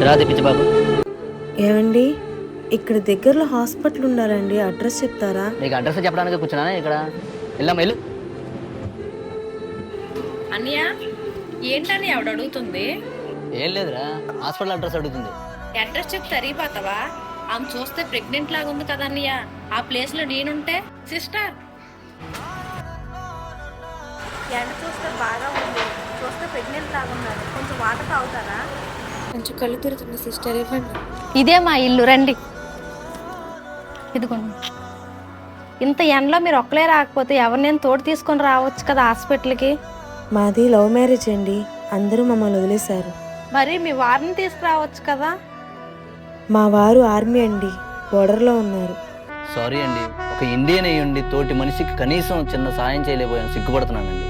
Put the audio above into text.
తర్వాత పిచ్చి బాబు. ఏమండి, ఇక్కడ దగ్గరలో హాస్పిటల్ ఉండాలండి, అడ్రస్ చెప్తారా? నీకు అడ్రస్ చెప్పడానికి కూర్చున్నానే ఇక్కడ. వెళ్ళాం వెళ్ళు. అన్నయ్య ఏంటని ఆవిడ అడుగుతుంది? ఏం లేదురా, హాస్పిటల్ అడ్రస్ అడుగుతుంది. అడ్రస్ చెప్తే అరిగిపోతావా? ఆమె చూస్తే ప్రెగ్నెంట్ లాగా ఉంది కదా అన్నయ్య. ఆ ప్లేస్ లో నేనుంటే సిస్టర్ ఎండ చూస్తే బాగా ఉంది, చూస్తే ప్రెగ్నెంట్ లాగా ఉన్నారు, కొంచెం వాటర్ తాగుతారా? కొంచెం కళ్ళు తిరుగుతుంది సిస్టర్, ఇవ్వండి. ఇదే మా ఇల్లు, రండి. ఇదిగోండి. ఇంత ఎండలో మీరు ఒక్కలే రాకపోతే ఎవరినైనా తోడు తీసుకొని రావచ్చు కదా హాస్పిటల్కి. మాది లవ్ మ్యారేజ్ అండి, అందరూ మమ్మల్ని వదిలేశారు. మరి మీ వారిని తీసుకురావచ్చు కదా. మా వారు ఆర్మీ అండి, బోర్డర్లో ఉన్నారు. సారీ అండి, ఒక ఇండియన్ అయ్యి ఉండి తోటి మనిషికి కనీసం చిన్న సాయం చేయలేకపోయాను, సిగ్గుపడుతున్నానండి.